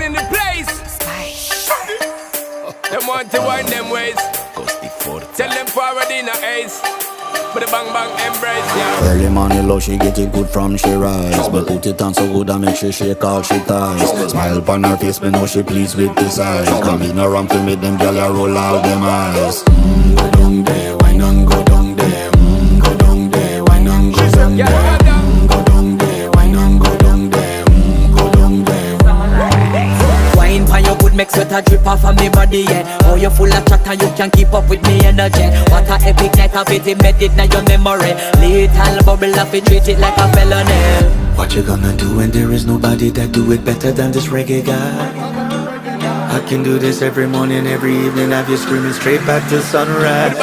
in the place. Them want to wind them ways. Tell them forward in a ace. But the bang bang embrace, yeah. Early morning low, she get it good from she rise. But put it on so good and make she shake all she ties. Smile upon her face, me know she pleased with this eyes. Come in around to meet them gyal, ya roll out them eyes. Go down there, why not go down there? Go down there, why not go down there? Go down there, why not go down there? Go down there. Wine pan your good, make sweat a drip off of me body, yeah. Oh, you full of chatter, you can keep up with me energy. What a epic night of it, embedded in your memory. Little bubble of it, treat it like a felony. What you gonna do when there is nobody that do it better than this reggae guy? I can do this every morning, every evening, have you screaming straight back to sunrise.